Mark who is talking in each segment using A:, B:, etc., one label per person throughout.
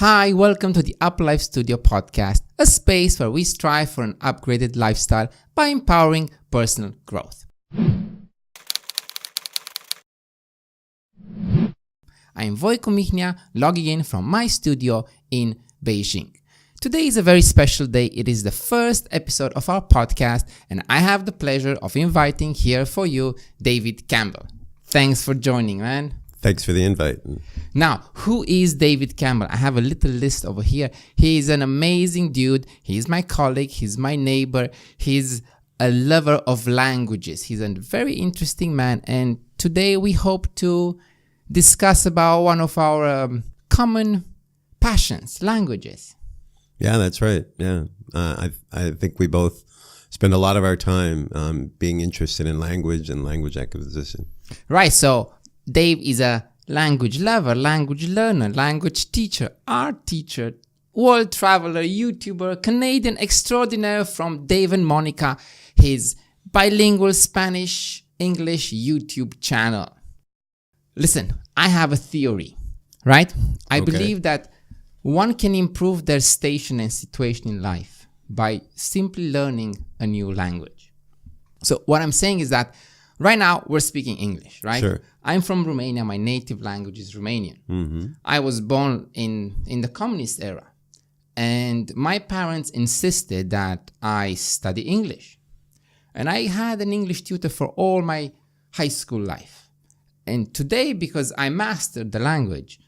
A: Hi, welcome to the UpLife Studio Podcast, a space where we strive for an upgraded lifestyle by empowering personal growth. I am Dave Monika, logging in from my studio in Beijing. Today is a very special day. It is the first episode of our podcast, and I have the pleasure of inviting here for you David Campbell. Thanks for joining, man.
B: Thanks for the invite.
A: Now, who is David Campbell? I have a little list over here. He is an amazing dude. He's my colleague. He's my neighbor. He's a lover of languages. He's a very interesting man. And today we hope to discuss about one of our common passions, languages.
B: Yeah, that's right. Yeah. I think we both spend a lot of our time being interested in language and language acquisition.
A: Right. So Dave is a language lover, language learner, language teacher, art teacher, world traveler, YouTuber, Canadian extraordinaire from Dave and Monika, his bilingual Spanish-English YouTube channel. Listen, I have a theory, right? I believe that one can improve their station and situation in life by simply learning a new language. So what I'm saying is that right now we're speaking English, right?
B: Sure.
A: I'm from Romania. My native language is Romanian.
B: Mm-hmm.
A: I was born in the communist era. And my parents insisted that I study English. And I had an English tutor for all my high school life. And today, because I mastered the language,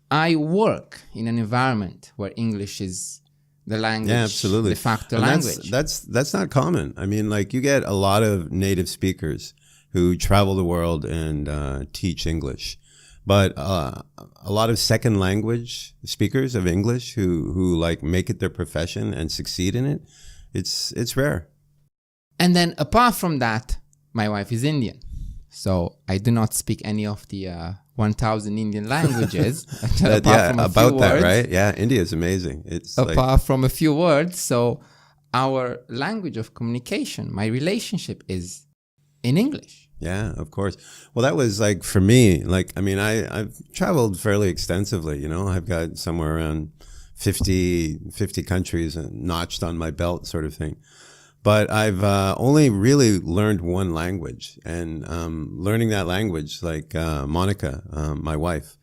A: I work in an environment where English is the language,
B: yeah, absolutely.
A: de facto
B: and
A: language.
B: That's not common. I mean, like you get a lot of native speakers who travel the world and teach English. But a lot of second language speakers of English who like make it their profession and succeed in it, it's rare.
A: And then apart from that, my wife is Indian. So I do not speak any of the 1,000 Indian languages.
B: Right? Yeah, India is amazing. It's
A: apart from a few words. So our language of communication, my relationship is in English.
B: Yeah, of course. Well, that was like for me, like, I mean, I've traveled fairly extensively, you know, I've got somewhere around 50 countries notched on my belt sort of thing. But I've only really learned one language, and learning that language, like Monika, my wife,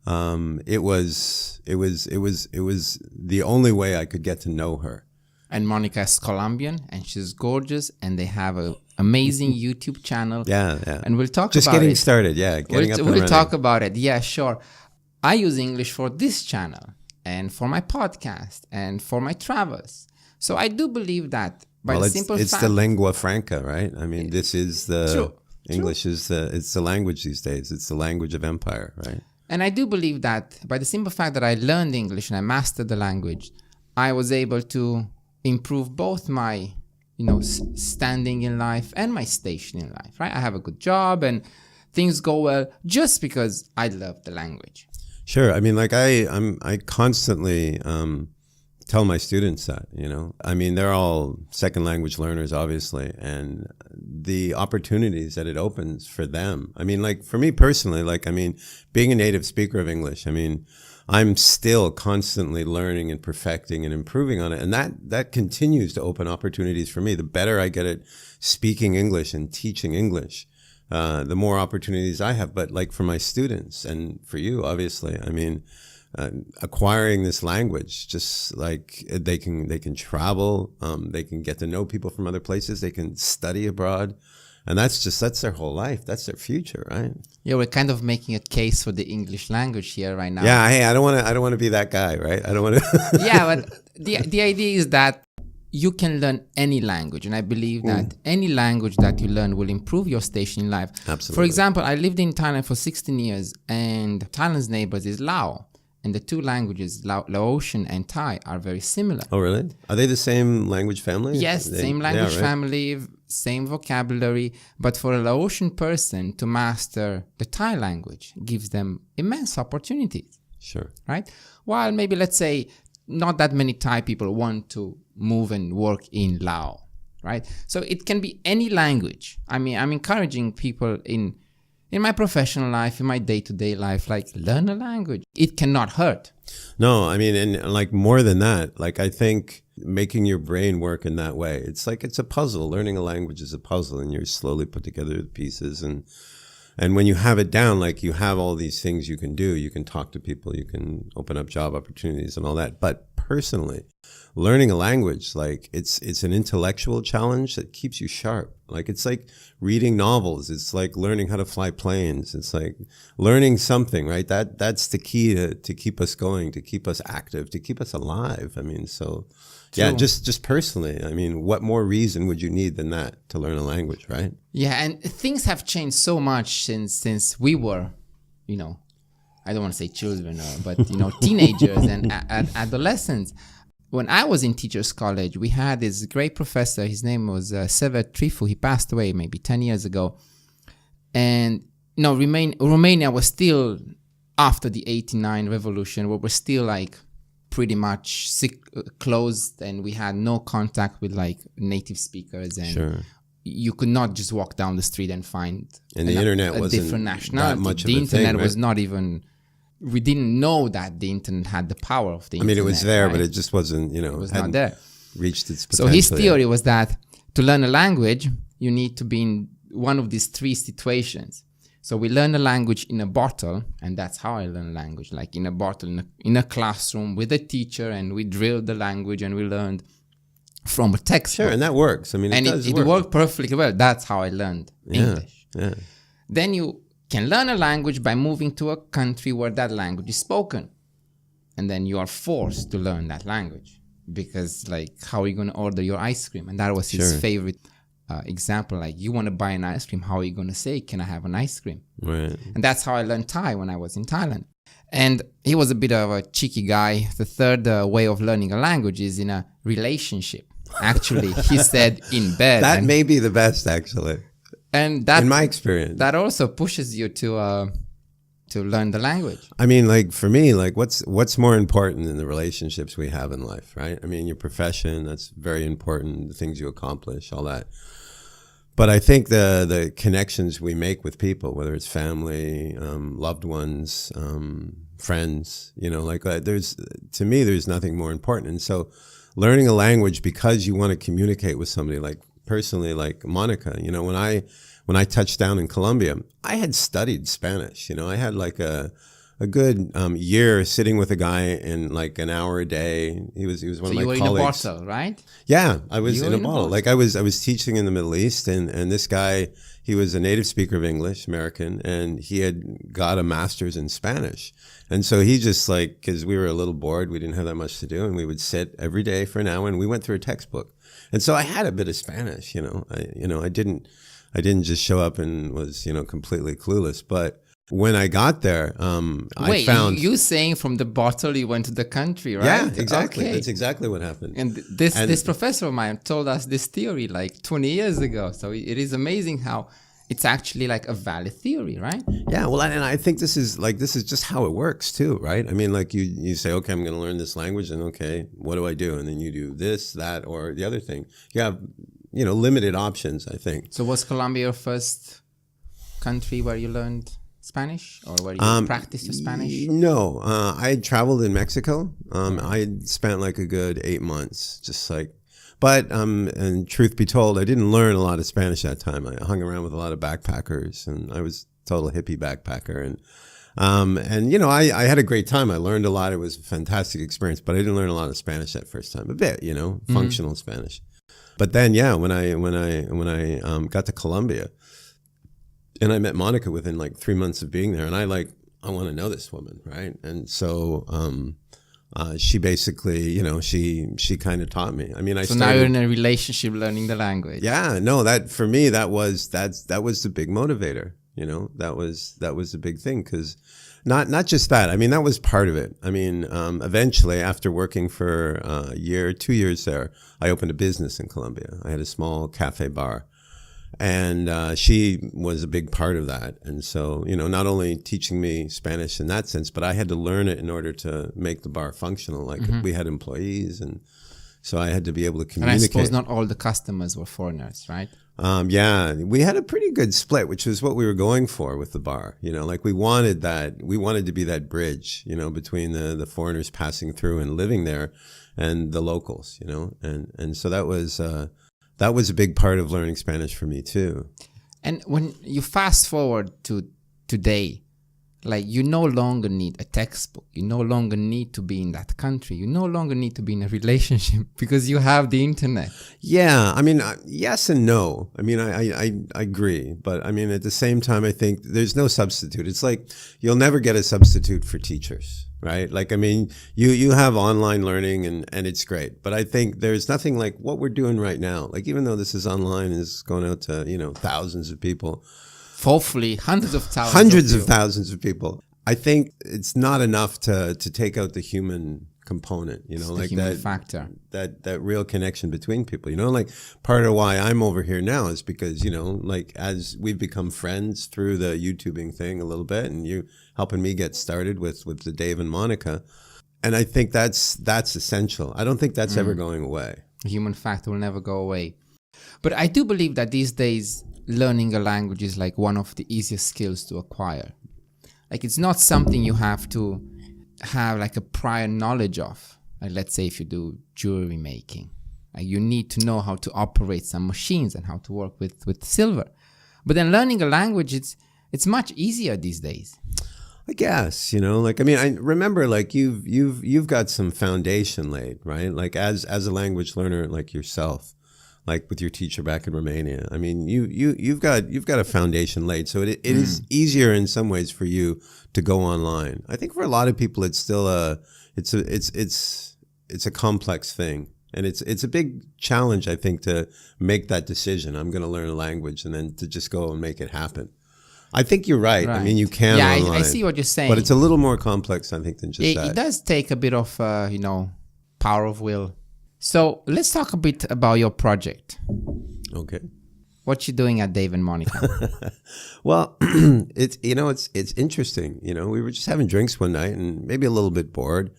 B: it was the only way I could get to know her. And
A: Monika is Colombian, and she's gorgeous, and they have an amazing YouTube channel.
B: Yeah.
A: And we'll talk
B: just
A: about it.
B: Just getting started, yeah.
A: We'll talk about it. Yeah, sure. I use English for this channel, and for my podcast, and for my travels. So I do believe that
B: it's the lingua franca, right? I mean, this is the English is it's the language these days. It's the language of empire, right?
A: And I do believe that by the simple fact that I learned English and I mastered the language, I was able to improve both my, standing in life and my station in life, right? I have a good job and things go well just because I love the language.
B: Sure. I mean, like I constantly tell my students that, I mean, they're all second language learners, obviously, and the opportunities that it opens for them. I mean, like for me personally, being a native speaker of English, I mean, I'm still constantly learning and perfecting and improving on it. And that continues to open opportunities for me. The better I get at speaking English and teaching English, the more opportunities I have. But like for my students and for you, obviously, I mean, acquiring this language, just like they can travel, they can get to know people from other places, they can study abroad. And that's their whole life. That's their future, right?
A: Yeah, we're kind of making a case for the English language here right now.
B: Yeah, hey, I don't want to be that guy, right? I don't want to.
A: Yeah, but the idea is that you can learn any language, and I believe that any language that you learn will improve your station in life.
B: Absolutely.
A: For example, I lived in Thailand for 16 years, and Thailand's neighbors is Lao. And the two languages, Laotian and Thai, are very similar.
B: Oh, really? Are they the same language family?
A: Yes, same language family, same vocabulary. But for a Laotian person to master the Thai language gives them immense opportunities.
B: Sure.
A: Right? While maybe, let's say, not that many Thai people want to move and work in Laos. Right? So it can be any language. I mean, I'm encouraging people in in my professional life, in my day-to-day life, like learn a language. It cannot hurt.
B: No, I mean, and like more than that, like I think making your brain work in that way, it's like it's a puzzle. Learning a language is a puzzle, and you're slowly put together the pieces. And when you have it down, like you have all these things you can do. You can talk to people, you can open up job opportunities and all that. But personally, learning a language, like it's an intellectual challenge that keeps you sharp. Like it's like reading novels. It's like learning how to fly planes. It's like learning something, right? That's the key to keep us going, to keep us active, to keep us alive. I mean, so yeah, just personally, I mean, what more reason would you need than that to learn a language, right?
A: Yeah, and things have changed so much since we were, you know, I don't want to say children, but, you know, teenagers and adolescents. When I was in teachers college, we had this great professor. His name was Sever Trifu. He passed away maybe 10 years ago. And, you know, Romania was still, after the 89 revolution, we were still like pretty much closed, and we had no contact with like native speakers. And you could not just walk down the street and find
B: the internet wasn't
A: different nationality.
B: That much
A: the
B: of a
A: internet
B: thing, right?
A: was not even... We didn't know that the internet had the power of the internet.
B: I mean, it was there,
A: right?
B: but it just wasn't, you know,
A: it was not there.
B: Reached its potential.
A: So his theory was that to learn a language, you need to be in one of these three situations. So we learn a language in a bottle, and that's how I learn language, like in a bottle, in a classroom with a teacher, and we drilled the language and we learned from a textbook.
B: Sure, and that works. I mean,
A: it worked perfectly well. That's how I learned English.
B: Yeah.
A: Then you can learn a language by moving to a country where that language is spoken. And then you are forced to learn that language because, like, how are you going to order your ice cream? And that was his favorite example. Like, you want to buy an ice cream, how are you going to say, can I have an ice cream?
B: Right.
A: And that's how I learned Thai when I was in Thailand. And he was a bit of a cheeky guy. The third way of learning a language is in a relationship. Actually, he said in bed.
B: That may be the best, actually.
A: And that,
B: in my experience,
A: that also pushes you to learn the language.
B: I mean, like for me, like what's more important than the relationships we have in life, right? I mean, your profession, that's very important, the things you accomplish, all that. But I think the connections we make with people, whether it's family, loved ones, friends, you know, like to me, there's nothing more important. And so learning a language because you want to communicate with somebody, like personally, like Monika, you know, when I touched down in Colombia, I had studied Spanish. You know, I had like a good year sitting with a guy in like an hour a day. He was one of my colleagues. So you were in a bottle,
A: right?
B: Yeah, I was in a bottle. Like I was teaching in the Middle East, and this guy, he was a native speaker of English, American, and he had got a master's in Spanish. And so he just like, because we were a little bored, we didn't have that much to do, and we would sit every day for an hour, and we went through a textbook. And so I had a bit of Spanish, you know. I didn't just show up and was, you know, completely clueless. But when I got there, I found...
A: you saying from the bottle you went to the country, right?
B: Yeah, exactly.
A: Okay.
B: That's exactly what happened.
A: And this professor of mine told us this theory like 20 years ago. So it is amazing how it's actually like a valid theory, right?
B: Yeah, well, and I think this is just how it works too, right? I mean, like you say, okay, I'm going to learn this language, and okay, what do I do? And then you do this, that, or the other thing. You have, you know, limited options, I think.
A: So was Colombia your first country where you learned Spanish, or where you practiced your Spanish?
B: No, I had traveled in Mexico. I had spent like a good 8 months, just like. But, and truth be told, I didn't learn a lot of Spanish that time. I hung around with a lot of backpackers, and I was a total hippie backpacker. And you know, I had a great time. I learned a lot. It was a fantastic experience, but I didn't learn a lot of Spanish that first time. A bit, you know, functional Spanish. But then, yeah, when I got to Colombia, and I met Monika within like 3 months of being there, and I want to know this woman, right? And so, she basically, you know, she kind of taught me. I mean,
A: now you're in a relationship learning the language.
B: Yeah, no, that for me, that was the big motivator. You know, that was the big thing, because not just that. I mean, that was part of it. I mean, eventually, after working for a year, 2 years there, I opened a business in Colombia. I had a small cafe bar. And she was a big part of that. And so, you know, not only teaching me Spanish in that sense, but I had to learn it in order to make the bar functional. Like we had employees, and, So I had to be able to
A: And I
B: communicate.
A: suppose not all the customers were foreigners, right?
B: Yeah, we had a pretty good split, which was what we were going for with the bar. You know, like we wanted to be that bridge, you know, between the foreigners passing through and living there and the locals, you know, and so that was a big part of learning Spanish for me too. And
A: when you fast forward to today, like you no longer need a textbook. You no longer need to be in that country. You no longer need to be in a relationship because you have the internet.
B: Yeah, I mean, yes and no. I mean, I agree. But I mean, at the same time, I think there's no substitute. It's like you'll never get a substitute for teachers, right? Like, I mean, you have online learning and it's great. But I think there's nothing like what we're doing right now. Like, even though this is online, is going out to, you know, thousands of people.
A: Hopefully, hundreds of thousands
B: of people. I think it's not enough to take out the human component, you know, like
A: that factor,
B: that real connection between people, you know, like part of why I'm over here now is because, you know, like as we've become friends through the YouTubing thing a little bit and you helping me get started with the Dave and Monika. And I think that's essential. I don't think that's ever going away.
A: The human factor will never go away. But I do believe that these days, learning a language is like one of the easiest skills to acquire. Like it's not something you have to have like a prior knowledge of. Like let's say if you do jewelry making, like you need to know how to operate some machines and how to work with silver. But then learning a language, it's much easier these days.
B: I guess, you know, like, I mean, I remember like you've got some foundation laid, right? Like as a language learner like yourself. Like with your teacher back in Romania. I mean, you've got a foundation laid, so it is easier in some ways for you to go online. I think for a lot of people, it's still it's a complex thing, and it's a big challenge. I think to make that decision. I'm going to learn a language, and then to just go and make it happen. I think you're right. I mean, you can.
A: Yeah,
B: online,
A: I see what you're saying,
B: but it's a little more complex, I think, than just that.
A: It does take a bit of you know, power of will. So let's talk a bit about your project.
B: Okay.
A: What you doing at Dave and Monika?
B: Well, it's interesting. You know, we were just having drinks one night and maybe a little bit bored.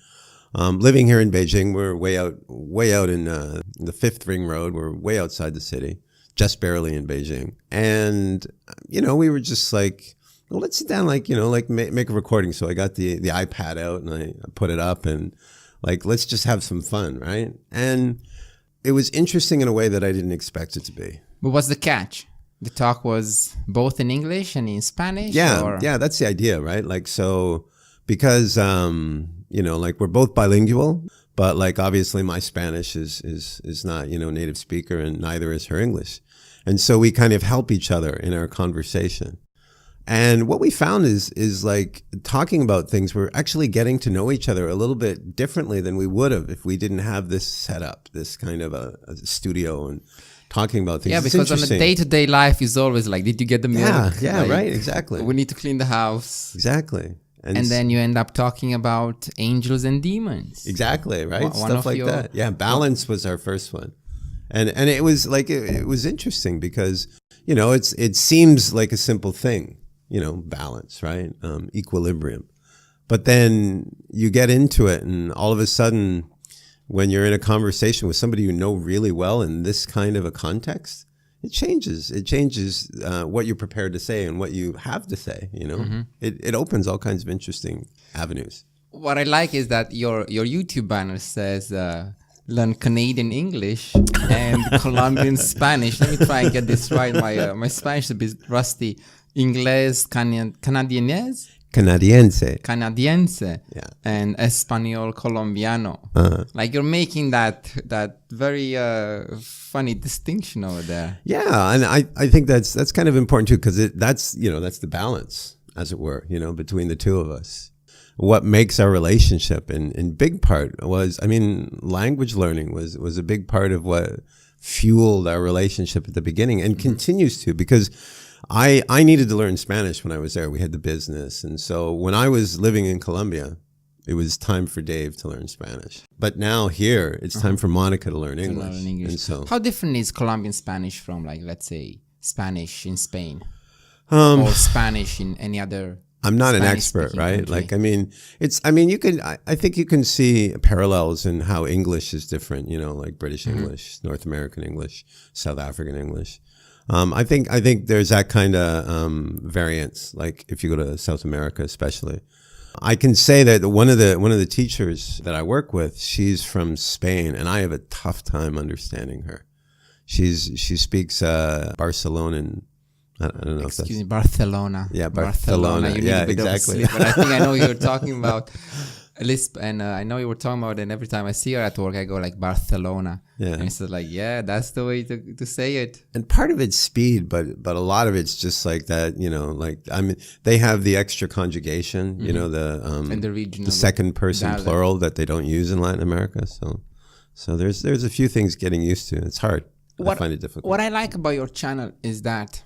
B: Living here in Beijing, we're way out in the 5th Ring Road. We're way outside the city, just barely in Beijing. And you know, we were just like, well, let's sit down, like, you know, like make a recording. So I got the iPad out and I put it up and. Like, let's just have some fun, right? And it was interesting in a way that I didn't expect it to be.
A: But what's the catch? The talk was both in English and in Spanish?
B: Yeah, that's the idea, right? Like, so, because, you know, like, we're both bilingual, but, like, obviously my Spanish is not, you know, native speaker, and neither is her English. And so we kind of help each other in our conversation. And what we found is like talking about things, we're actually getting to know each other a little bit differently than we would have if we didn't have this setup, this kind of a studio and talking about things.
A: Yeah, because on a day-to-day life is always like, did you get the milk?
B: Yeah,
A: like,
B: right, exactly.
A: We need to clean the house.
B: Exactly.
A: And then you end up talking about angels and demons.
B: Exactly, right? Stuff like that. Yeah, balance was our first one. And it was like, it was interesting because, you know, it seems like a simple thing. You know, balance, right? Equilibrium. But then you get into it and all of a sudden, when you're in a conversation with somebody you know really well in this kind of a context, it changes. It changes what you're prepared to say and what you have to say, you know? Mm-hmm. It opens all kinds of interesting avenues.
A: What I like is that your YouTube banner says, learn Canadian English and Colombian Spanish. Let me try and get this right. My Spanish is a bit rusty. Inglés, canadiense,
B: yeah,
A: and Espanol colombiano. Like you're making that very funny distinction over there.
B: Yeah, and I think that's kind of important too, because that's the balance, as it were, you know, between the two of us. What makes our relationship in big part was, I mean, language learning was a big part of what fueled our relationship at the beginning and continues to, because I needed to learn Spanish when I was there. We had the business. And so when I was living in Colombia, it was time for Dave to learn Spanish. But now here, it's time for Monika to learn English. And so,
A: how different is Colombian Spanish from, like, let's say, Spanish in Spain? Or Spanish in any other
B: I'm not an
A: Spanish
B: expert,
A: speaking
B: right?
A: country.
B: Like, I mean, I think you can see parallels in how English is different, you know, like British English, North American English, South African English. I think there's that kind of variance. Like if you go to South America, especially, I can say that one of the teachers that I work with, she's from Spain, and I have a tough time understanding her. She speaks Barcelonan. I don't know.
A: Excuse me, Barcelona.
B: Yeah, Barcelona.
A: You need a bit of a sleep, but I think I know you're talking about Lisp, and I know you were talking about it. And every time I see her at work, I go like Barcelona.
B: Yeah,
A: and it's like, yeah, that's the way to say it.
B: And part of it's speed, but a lot of it's just like that. You know, like I mean, they have the extra conjugation. You know,
A: and the regional,
B: the second person
A: dialect.
B: plural that they don't use in Latin America. So there's a few things getting used to. It's hard. I find it difficult.
A: What I like about your channel is that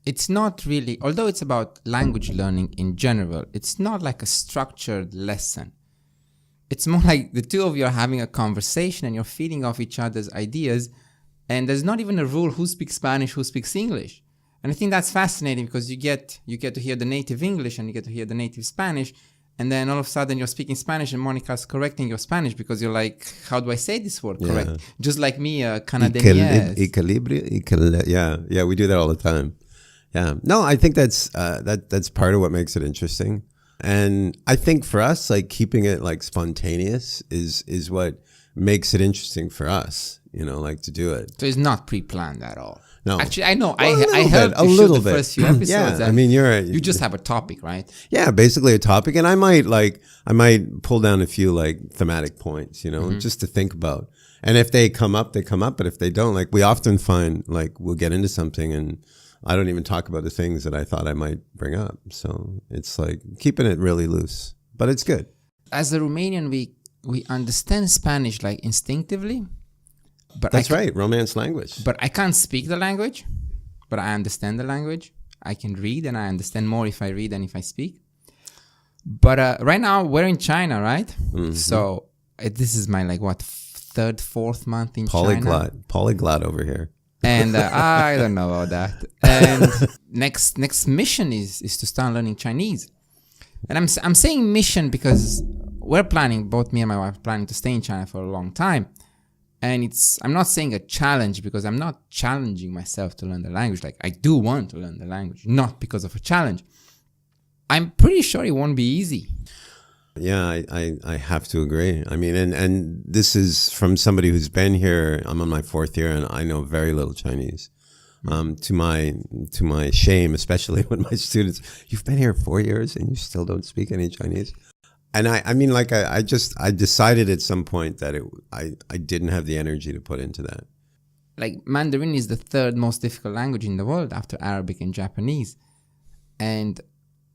A: it's not really, although it's about language learning in general, it's not like a structured lesson. It's more like the two of you are having a conversation and you're feeding off each other's ideas, and there's not even a rule who speaks Spanish, who speaks English. And I think that's fascinating because you get to hear the native English and you get to hear the native Spanish, and then all of a sudden you're speaking Spanish and Monica's correcting your Spanish because you're like, how do I say this word correct?
B: Yeah.
A: Just like me, Canadian.
B: Yeah, we do that all the time. Yeah, no, I think that's part of what makes it interesting. And I think for us, like keeping it like spontaneous is what makes it interesting for us, you know, like to do it.
A: So it's not pre-planned at all.
B: No.
A: Actually, I know.
B: Well,
A: I helped you shoot the first few episodes.
B: Yeah, I mean,
A: you just have a topic, right?
B: Yeah, basically a topic. And I might pull down a few like thematic points, you know, just to think about. And if they come up, they come up. But if they don't, like we often find like we'll get into something and I don't even talk about the things that I thought I might bring up. So it's like keeping it really loose, but it's good.
A: As a Romanian, we understand Spanish like instinctively. But
B: that's right, Romance language.
A: But I can't speak the language, but I understand the language. I can read and I understand more if I read than if I speak. But right now we're in China, right? Mm-hmm. So this is my like third, fourth month in China.
B: Polyglot over here.
A: And I don't know about that. And next mission is to start learning Chinese. And I'm saying mission because we're planning, both me and my wife, planning to stay in China for a long time. And I'm not saying a challenge because I'm not challenging myself to learn the language. Like I do want to learn the language, not because of a challenge. I'm pretty sure it won't be easy.
B: Yeah, I have to agree. I mean, and this is from somebody who's been here. I'm on my 4th year and I know very little Chinese. To my shame, especially when my students, you've been here 4 years and you still don't speak any Chinese. And I mean, like I decided at some point that I didn't have the energy to put into that.
A: Like Mandarin is the third most difficult language in the world after Arabic and Japanese. And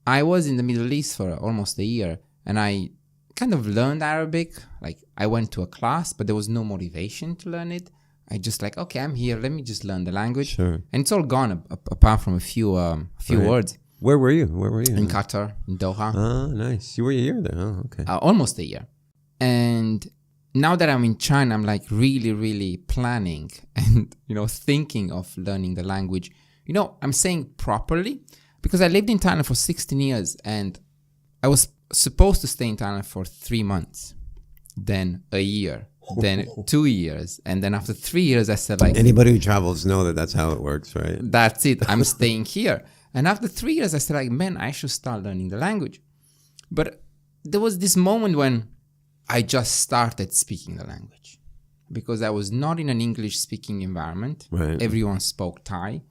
A: I was in the Middle East for almost a year and I kind of learned Arabic. Like I went to a class, but there was no motivation to learn it. I just like, okay, I'm here. Let me just learn the language.
B: Sure.
A: And it's all gone apart from a few words.
B: Where were you?
A: In Qatar, in Doha.
B: Oh, nice. You were a year there. Oh, okay.
A: Almost a year. And now that I'm in China, I'm like really, really planning and, thinking of learning the language. I'm saying properly because I lived in Thailand for 16 years and I was supposed to stay in Thailand for 3 months, then a year, then 2 years. And then after 3 years, I said like...
B: Anybody who travels know that that's how it works, right?
A: That's it. I'm staying here. And after 3 years, I said like, man, I should start learning the language. But there was this moment when I just started speaking the language because I was not in an English speaking environment.
B: Right.
A: Everyone spoke Thai.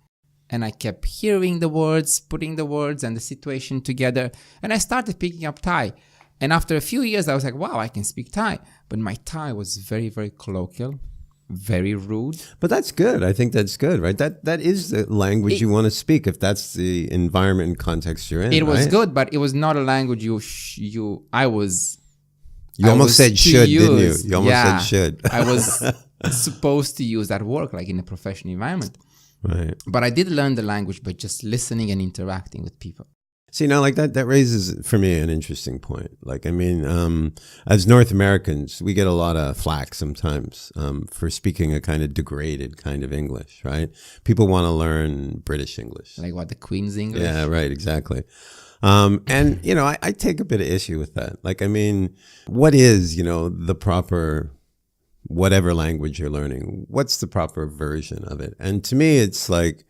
A: And I kept hearing the words, putting the words and the situation together. And I started picking up Thai. And after a few years, I was like, wow, I can speak Thai. But my Thai was very, very colloquial, very rude.
B: But that's good. I think that's good, right? That is the language you want to speak if that's the environment and context you're in.
A: It was
B: right?
A: good, but it was not a language You
B: almost said should, didn't you? You almost said should.
A: I was supposed to use at work, like in a professional environment.
B: Right.
A: But I did learn the language by just listening and interacting with people.
B: See, now, like that raises for me an interesting point. Like, I mean, as North Americans, we get a lot of flack sometimes for speaking a kind of degraded kind of English, right? People want to learn British English.
A: Like what, the Queen's English?
B: Yeah, right, exactly. And, you know, I take a bit of issue with that. Like, I mean, what is, you know, the proper, whatever language you're learning, what's the proper version of it? And to me, it's like,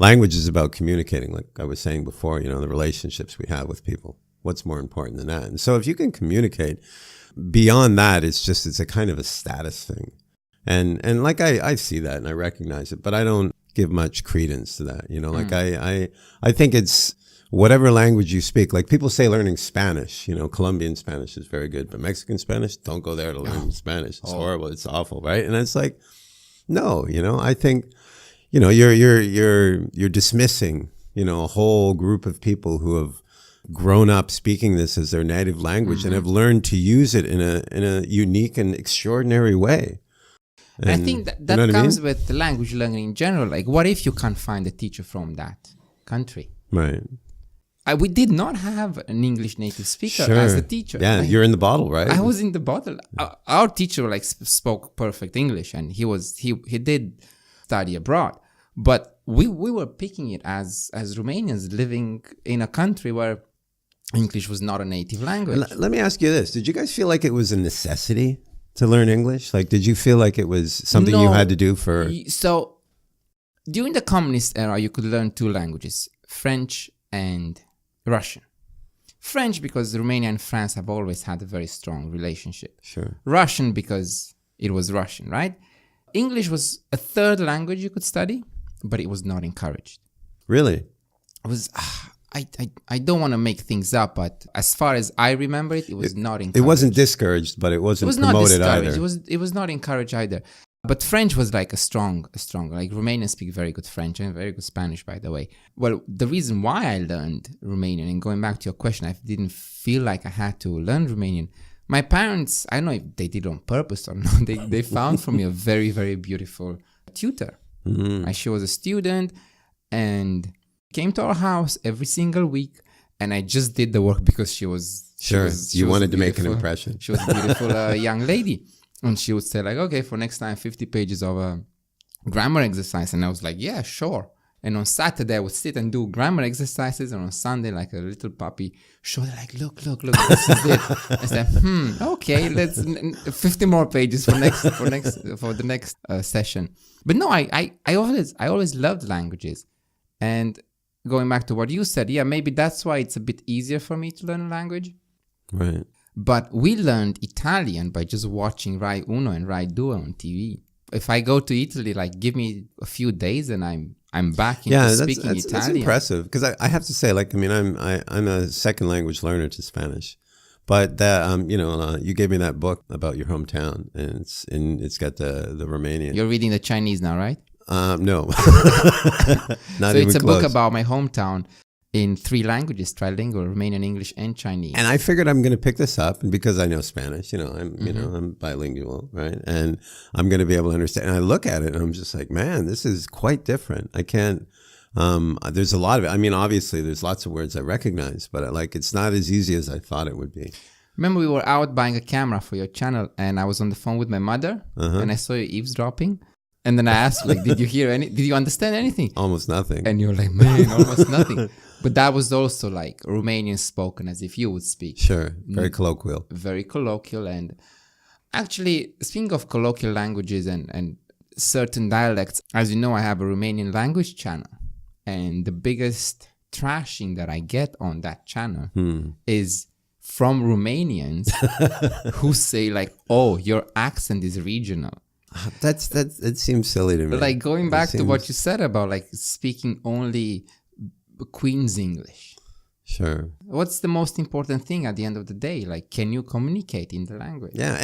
B: language is about communicating, like I was saying before, you know, the relationships we have with people. What's more important than that? And so if you can communicate beyond that, it's a kind of a status thing. And like I see that and I recognize it, but I don't give much credence to that. You know, like I think it's whatever language you speak. Like people say learning Spanish, you know, Colombian Spanish is very good, but Mexican Spanish, don't go there to learn Spanish. It's horrible. It's awful. Right. And it's like, no, you know, I think, you know, you're dismissing, you know, a whole group of people who have grown up speaking this as their native language and have learned to use it in a unique and extraordinary way. And
A: I think that
B: you know
A: comes
B: I mean?
A: with language learning in general. Like, what if you can't find a teacher from that country?
B: Right.
A: We did not have an English native speaker
B: Sure.
A: as a teacher.
B: Yeah,
A: Like,
B: you're in the bottle, right?
A: I was in the bottle. Our teacher like spoke perfect English, and he did study abroad. But we were picking it as Romanians living in a country where English was not a native language.
B: Let me ask you this. Did you guys feel like it was a necessity to learn English? Like, did you feel like it was something you had to do for...
A: So, during the communist era, you could learn two languages, French and Russian. French because Romania and France have always had a very strong relationship.
B: Sure.
A: Russian because it was Russian, right? English was a third language you could study, but it was not encouraged.
B: Really?
A: It was... I don't want to make things up, but as far as I remember it was not encouraged.
B: It wasn't discouraged, but it wasn't promoted either.
A: It was not encouraged either. But French was like a strong, like Romanians speak very good French and very good Spanish, by the way. Well, the reason why I learned Romanian, and going back to your question, I didn't feel like I had to learn Romanian. My parents, I don't know if they did it on purpose or not, they found for me a very, very beautiful tutor. Mm-hmm. She was a student and came to our house every single week, and I just did the work because she was...
B: You wanted to make an impression.
A: She was a beautiful young lady. And she would say like, okay, for next time, 50 pages of grammar exercise. And I was like, yeah, sure. And on Saturday, I would sit and do grammar exercises. And on Sunday, like a little puppy, show her like, look, this is it. I said, okay, let's 50 more pages for the next session. But no, I always loved languages. And going back to what you said, yeah, maybe that's why it's a bit easier for me to learn a language.
B: Right.
A: But we learned Italian by just watching Rai Uno and Rai Due on TV. If I go to Italy, like give me a few days and I'm back into speaking Italian.
B: That's impressive because I have to say, like, I mean, I'm a second language learner to Spanish, but that you gave me that book about your hometown, and it's got the Romanian.
A: You're reading the Chinese now, right?
B: No, not
A: so
B: even
A: it's a
B: close.
A: book about my hometown in 3 languages, trilingual, Romanian, English, and Chinese.
B: And I figured I'm going to pick this up, and because I know Spanish, I'm bilingual, right? And I'm going to be able to understand. And I look at it, and I'm just like, man, this is quite different. I can't. There's a lot of it. I mean, obviously, there's lots of words I recognize, but it's not as easy as I thought it would be.
A: Remember, we were out buying a camera for your channel, and I was on the phone with my mother, and I saw you eavesdropping. And then I asked, like, did you understand anything?
B: Almost nothing.
A: And you're like, man, almost nothing. But that was also like Romanian spoken as if you would speak.
B: Sure. Very colloquial.
A: Very colloquial. And actually, speaking of colloquial languages and certain dialects, as you know, I have a Romanian language channel. And the biggest trashing that I get on that channel is from Romanians who say like, oh, your accent is regional.
B: It seems silly to me.
A: Like going back to what you said about like speaking only Queen's English.
B: Sure.
A: What's the most important thing at the end of the day? Like, can you communicate in the language?
B: Yeah,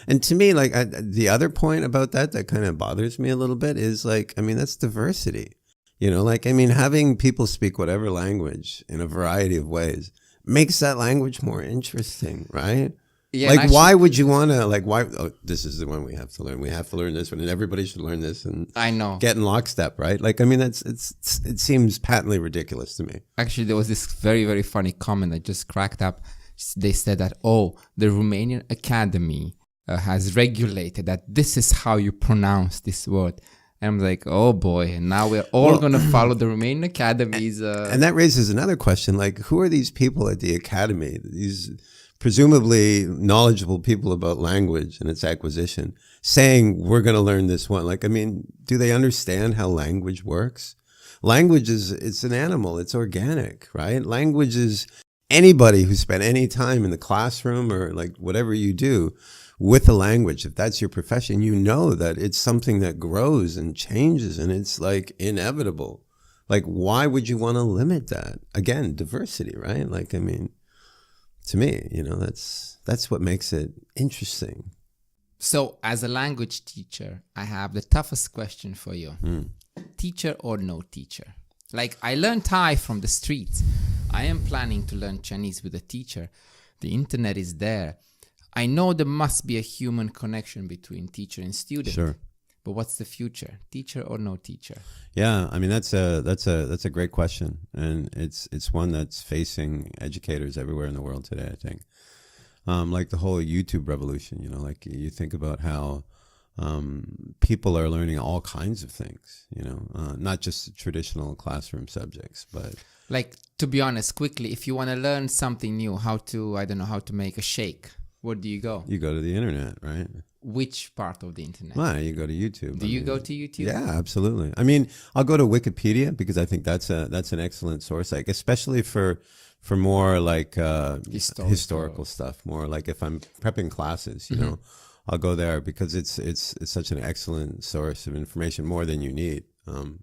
B: and to me, like the other point about that kind of bothers me a little bit is like, I mean, that's diversity. You know, like, I mean, having people speak whatever language in a variety of ways makes that language more interesting, right?
A: Yeah,
B: like, why would you want to, like, why, oh, this is the one we have to learn. We have to learn this one, and everybody should learn this and
A: I know.
B: get in lockstep, right? Like, I mean, it seems patently ridiculous to me.
A: Actually, there was this very, very funny comment that just cracked up. They said that, oh, the Romanian Academy has regulated that this is how you pronounce this word. And I'm like, oh boy, now we're all going to follow the Romanian Academy's...
B: And that raises another question, like, who are these people at the Academy? These presumably knowledgeable people about language and its acquisition, saying we're going to learn this one. Like, I mean, do they understand how language works? Language it's an animal. It's organic, right? Language is anybody who spent any time in the classroom or like whatever you do with a language. If that's your profession, you know that it's something that grows and changes and it's like inevitable. Like, why would you want to limit that? Again, diversity, right? Like, I mean, to me, you know, that's what makes it interesting.
A: So as a language teacher, I have the toughest question for you. Teacher or no teacher? Like, I learned Thai from the streets. I am planning to learn Chinese with a teacher. The internet is there. I know there must be a human connection between teacher and student.
B: Sure.
A: But what's the future? Teacher or no teacher?
B: Yeah, I mean, that's a great question, and it's one that's facing educators everywhere in the world today, I think. Like the whole YouTube revolution, you know, like you think about how people are learning all kinds of things, you know, not just the traditional classroom subjects, but...
A: Like, to be honest, quickly, if you want to learn something new, how to make a shake, where do you go?
B: You go to the internet, right?
A: Which part of the internet?
B: Well, you go to YouTube.
A: Do you go to YouTube?
B: Yeah, absolutely. I mean, I'll go to Wikipedia because I think that's an excellent source, like especially for more like historical stuff. More like if I'm prepping classes, you know, I'll go there because it's such an excellent source of information, more than you need,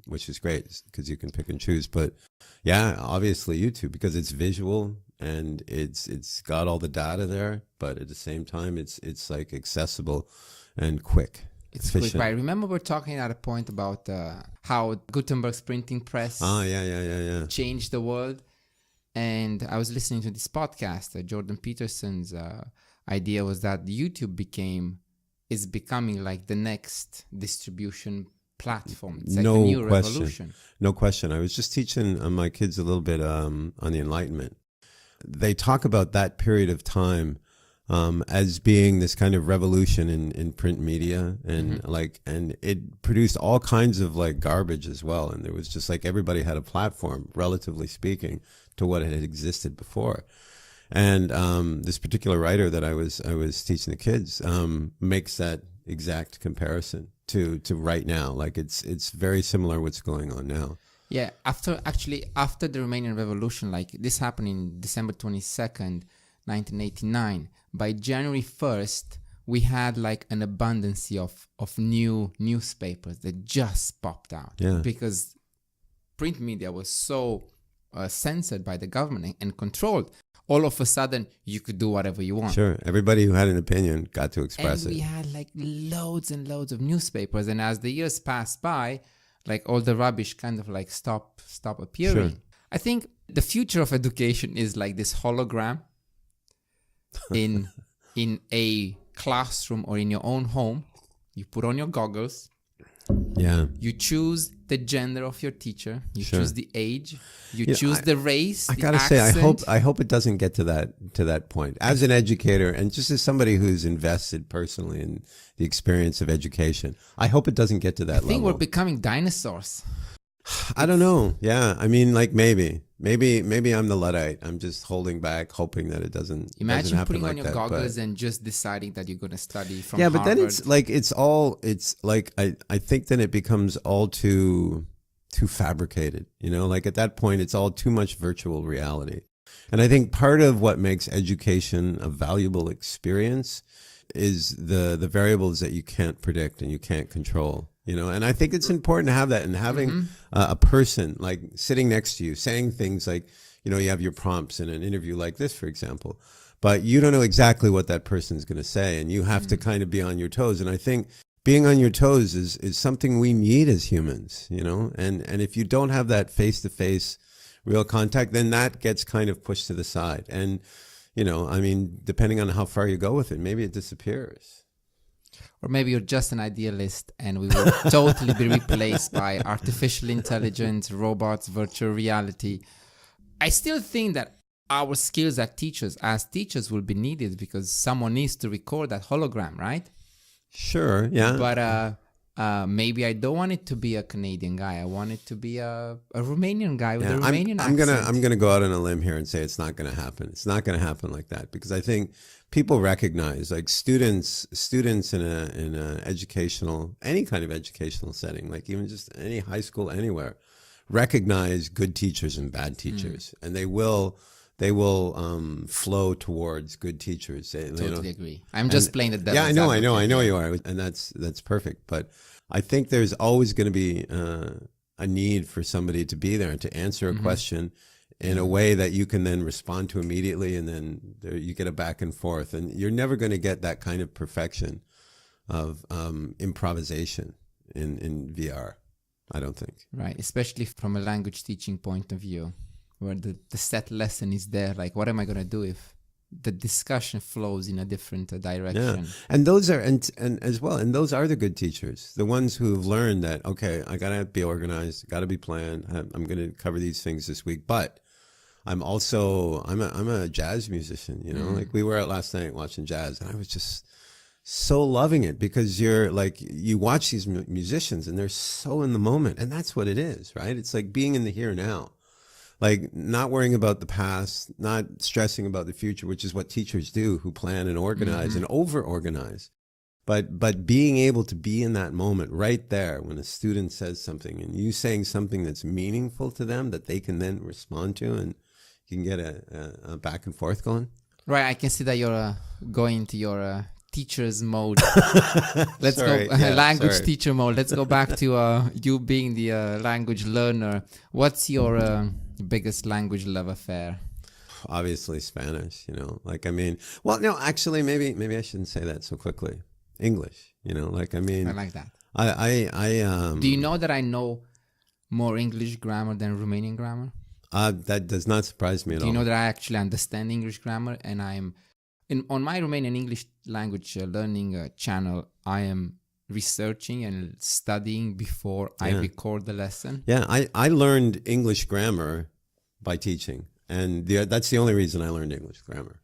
B: which is great because you can pick and choose. But yeah, obviously YouTube because it's visual. And it's got all the data there, but at the same time, it's like accessible and quick.
A: It's quick. Right. Remember we're talking at a point about how Gutenberg's printing press changed the world. And I was listening to this podcast. Jordan Peterson's idea was that YouTube is becoming like the next distribution platform. It's like a new revolution.
B: No question. I was just teaching my kids a little bit on the Enlightenment. They talk about that period of time as being this kind of revolution in print media, and and it produced all kinds of like garbage as well. And there was just like everybody had a platform, relatively speaking, to what had existed before. And this particular writer that I was teaching the kids makes that exact comparison to right now. Like it's very similar what's going on now.
A: Yeah, after the Romanian Revolution, like this happened in December 22nd, 1989. By January 1st, we had like an abundance of new newspapers that just popped out.
B: Yeah.
A: Because print media was so censored by the government and controlled. All of a sudden, you could do whatever you want.
B: Sure. Everybody who had an opinion got to express it.
A: And we had like loads and loads of newspapers. And as the years passed by, like all the rubbish kind of like stop appearing. Sure. I think the future of education is like this hologram in a classroom or in your own home. You put on your goggles.
B: Yeah.
A: You choose the gender of your teacher. You choose the age. You choose the race.
B: I gotta say, I hope it doesn't get to that point. As an educator, and just as somebody who's invested personally in the experience of education, I hope it doesn't get to that level.
A: I think we're becoming dinosaurs.
B: I don't know. Yeah, I mean, like maybe I'm the Luddite. I'm just holding back, hoping that it doesn't.
A: Imagine
B: happen
A: putting
B: like
A: on your goggles and just deciding that you're going to study from Harvard.
B: But then it's like I think then it becomes all too fabricated. You know, like at that point, it's all too much virtual reality. And I think part of what makes education a valuable experience is the variables that you can't predict and you can't control. You know, and I think it's important to have that, and having a person like sitting next to you saying things like, you know, you have your prompts in an interview like this, for example, but you don't know exactly what that person's going to say, and you have to kind of be on your toes. And I think being on your toes is something we need as humans, you know, and if you don't have that face-to-face real contact, then that gets kind of pushed to the side. And I mean, depending on how far you go with it, maybe it disappears.
A: Or maybe you're just an idealist and we will totally be replaced by artificial intelligence, robots, virtual reality. I still think that our skills as teachers will be needed because someone needs to record that hologram, right?
B: Sure, yeah.
A: But maybe I don't want it to be a Canadian guy. I want it to be a Romanian guy with a Romanian accent.
B: I'm gonna go out on a limb here and say it's not gonna happen. It's not gonna happen like that because I think people recognize, like students in a educational, any kind of educational setting, like even just any high school anywhere, recognize good teachers and bad teachers, and they will flow towards good teachers.
A: Totally agree. I'm just playing the devil's
B: advocate. Yeah, I know you are, and that's perfect. But I think there's always going to be a need for somebody to be there to answer a question in a way that you can then respond to immediately, and then you get a back and forth. And you're never going to get that kind of perfection of improvisation in VR, I don't think.
A: Right, especially from a language teaching point of view, where the set lesson is there. Like, what am I going to do if the discussion flows in a different direction?
B: Yeah. And those are, and as well, and those are the good teachers, the ones who've learned that, okay, I got to be organized, got to be planned. I'm going to cover these things this week, but I'm a jazz musician, like we were out last night watching jazz, and I was just so loving it because you watch these musicians and they're so in the moment, and that's what it is, right? It's like being in the here now. Like not worrying about the past, not stressing about the future, which is what teachers do, who plan and organize and over-organize. But being able to be in that moment right there when a student says something and you saying something that's meaningful to them that they can then respond to, and you can get a back and forth going.
A: Right, I can see that you're going into your teacher's mode. Let's go language teacher mode. Let's go back to you being the language learner. What's your biggest language love affair?
B: Obviously Spanish, actually maybe I shouldn't say that so quickly. English, I like
A: that. Do you know that I know more English grammar than Romanian grammar?
B: That does not surprise me at all.
A: Do you know that I actually understand English grammar, and I'm on my Romanian English language learning channel, I am researching and studying before I record the lesson.
B: Yeah, I learned English grammar by teaching, and that's the only reason I learned English grammar.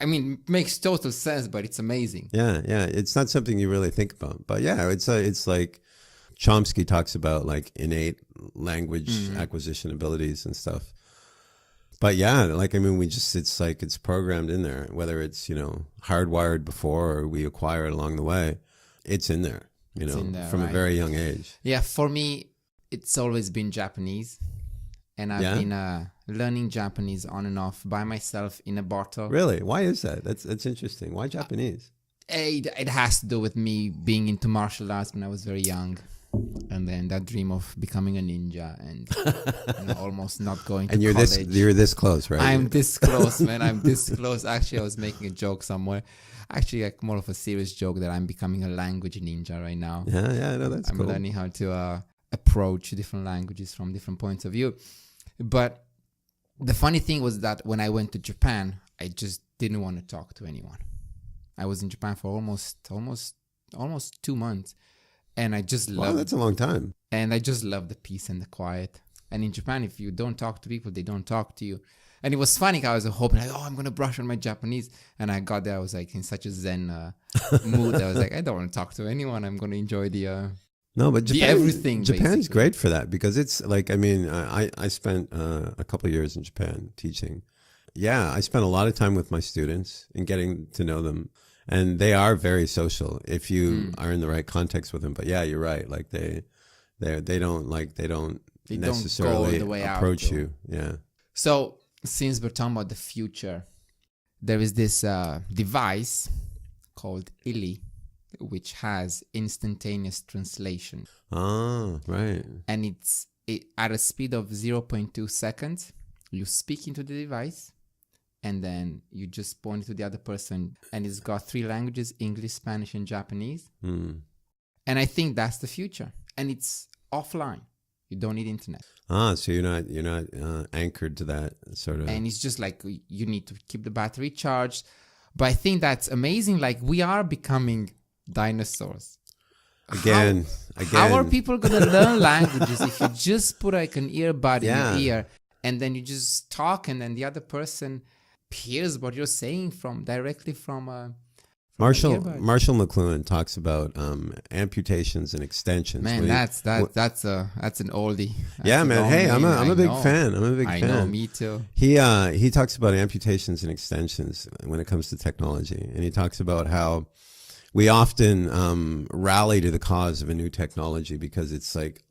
A: I mean, it makes total sense, but it's amazing.
B: Yeah, it's not something you really think about, but yeah, it's like Chomsky talks about like innate language acquisition abilities and stuff. But yeah, it's programmed in there, whether it's, hardwired before or we acquire it along the way. It's in there, from a very young age.
A: Yeah, for me, it's always been Japanese. And I've been learning Japanese on and off by myself in a bottle.
B: Really? Why is that? That's interesting. Why Japanese?
A: It has to do with me being into martial arts when I was very young. And then that dream of becoming a ninja and almost not going to college.
B: And you're this close, right?
A: I'm this close, man. I'm this close. Actually, I was making a joke somewhere. Actually, like more of a serious joke that I'm becoming a language ninja right now.
B: Yeah, no, that's cool.
A: I'm learning how to approach different languages from different points of view. But the funny thing was that when I went to Japan, I just didn't want to talk to anyone. I was in Japan for almost 2 months. And I just love...
B: Wow, that's a long time.
A: And I just love the peace and the quiet. And in Japan, if you don't talk to people, they don't talk to you. And it was funny. I was hoping, I'm going to brush on my Japanese. And I got there. I was like in such a zen mood. I was like, I don't want to talk to anyone. I'm going to enjoy
B: but
A: everything.
B: Japan's
A: basically
B: great for that because it's like, I spent a couple of years in Japan teaching. Yeah, I spent a lot of time with my students and getting to know them. And they are very social if you are in the right context with them. But yeah, you're right. Like they don't necessarily
A: go the way
B: approach
A: out,
B: you. Yeah.
A: So since we're talking about the future, there is this device called Ili, which has instantaneous translation.
B: Ah, right.
A: And it's at a speed of 0.2 seconds. You speak into the device. And then you just point it to the other person. And it's got 3 languages, English, Spanish, and Japanese. And I think that's the future. And it's offline. You don't need internet.
B: So you're not anchored to that sort of.
A: And it's just like you need to keep the battery charged. But I think that's amazing. Like we are becoming dinosaurs.
B: Again.
A: How are people going to learn languages if you just put like an earbud in your ear and then you just talk and then the other person hears what you're saying directly from
B: Marshal McLuhan talks about amputations and extensions.
A: Man, that's an oldie.
B: Man. Hey, I'm a big fan.
A: I know, me too.
B: He talks about amputations and extensions when it comes to technology, and he talks about how we often rally to the cause of a new technology because it's like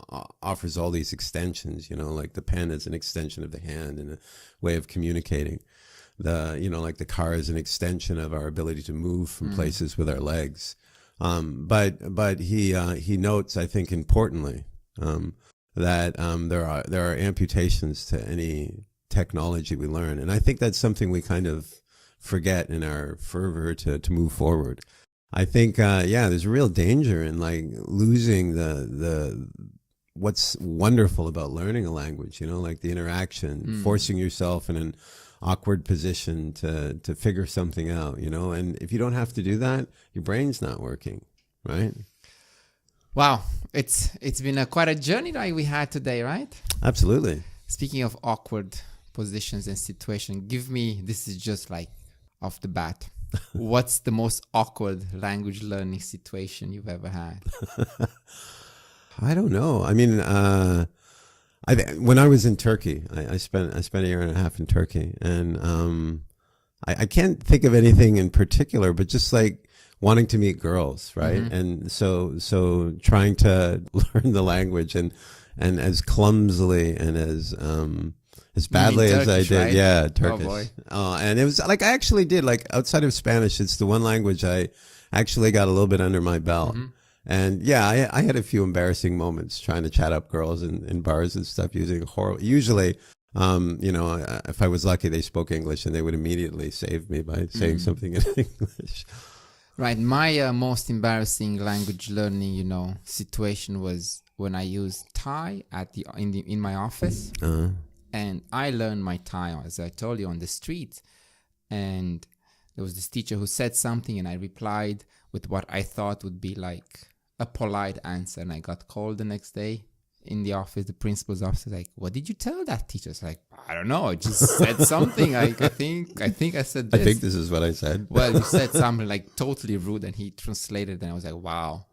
B: offers all these extensions. Like the pen is an extension of the hand and a way of communicating. Like the car is an extension of our ability to move from places with our legs. But he notes, I think importantly, that there are amputations to any technology we learn. And I think that's something we kind of forget in our fervor to move forward. I think, there's a real danger in like losing the what's wonderful about learning a language, like the interaction, forcing yourself in an awkward position to figure something out, and if you don't have to do that, your brain's not working, right?
A: Wow, it's been quite a journey that we had today, right?
B: Absolutely.
A: Speaking of awkward positions and situations, this is just like off the bat, what's the most awkward language learning situation you've ever had?
B: I don't know. I mean, when I was in Turkey, I spent a year and a half in Turkey, and I can't think of anything in particular, but just like wanting to meet girls, right? And so trying to learn the language and as clumsily and as badly as I did,
A: right?
B: yeah, Turkish.
A: Oh boy.
B: And it was like I actually did, like outside of Spanish, it's the one language I actually got a little bit under my belt. And yeah, I had a few embarrassing moments trying to chat up girls in bars and stuff using horrible. Usually, if I was lucky, they spoke English and they would immediately save me by saying something in English.
A: Right. My most embarrassing language learning, situation was when I used Thai in my office, and I learned my Thai, as I told you, on the street, and there was this teacher who said something, and I replied with what I thought would be like a polite answer, and I got called the next day in the office. The principal's office was like, "What did you tell that teacher?" It's like, "I don't know. I just said something. I think I said this.
B: I think this is what I said."
A: Well, you said something like totally rude, and he translated, and I was like, "Wow."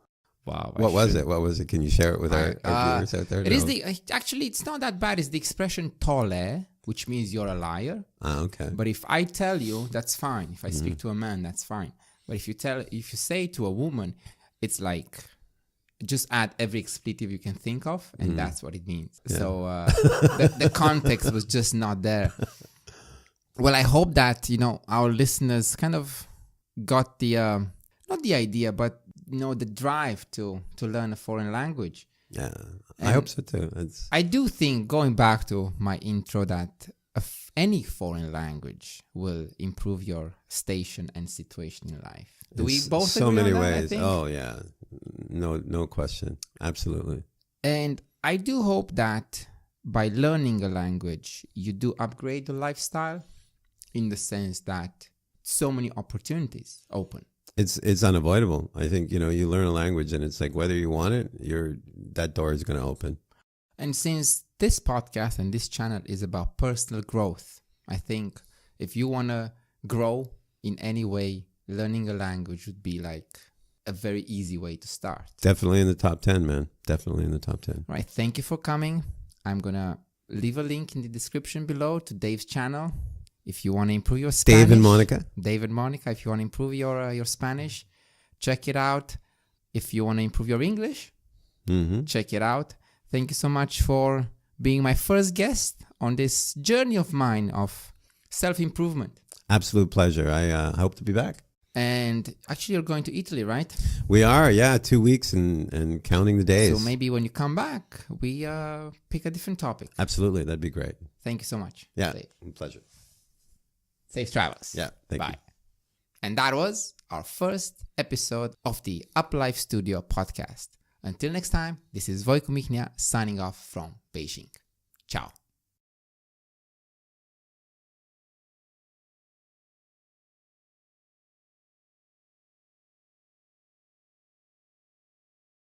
B: What was it? Can you share it with our viewers out there?
A: It is actually, it's not that bad. It's the expression "tole," which means you're a liar.
B: Okay.
A: But if I tell you, that's fine. If I speak to a man, that's fine. But if you say to a woman, it's like just add every expletive you can think of, and that's what it means. Yeah. So the context was just not there. Well, I hope that our listeners kind of got the not the idea, but the drive to learn a foreign language.
B: Yeah, I hope so too.
A: I do think, going back to my intro, that any foreign language will improve your station and situation in life. Do we both
B: so
A: agree
B: many
A: on that,
B: ways?
A: I think?
B: Oh yeah, no question, absolutely.
A: And I do hope that by learning a language, you do upgrade your lifestyle, in the sense that so many opportunities open.
B: It's unavoidable. I think, you learn a language and it's like, whether you want it, that door is going to open.
A: And since this podcast and this channel is about personal growth, I think if you want to grow in any way, learning a language would be like a very easy way to start.
B: Definitely in the top 10, man. Definitely in the top 10.
A: Right. Thank you for coming. I'm going to leave a link in the description below to Dave's channel. If you want to improve your Spanish,
B: Dave and Monika.
A: If you want to improve your Spanish, check it out. If you want to improve your English, check it out. Thank you so much for being my first guest on this journey of mine of self-improvement.
B: Absolute pleasure. I hope to be back.
A: And actually, you're going to Italy, right?
B: We are, yeah. 2 weeks and counting the days.
A: So maybe when you come back, we pick a different topic.
B: Absolutely. That'd be great.
A: Thank you so much.
B: Yeah,
A: Dave.
B: pleasure.
A: Safe travels.
B: Yeah, thank you.
A: And that was our first episode of the UpLife Studio Podcast. Until next time, this is Voicu Mihnea signing off from Beijing. Ciao.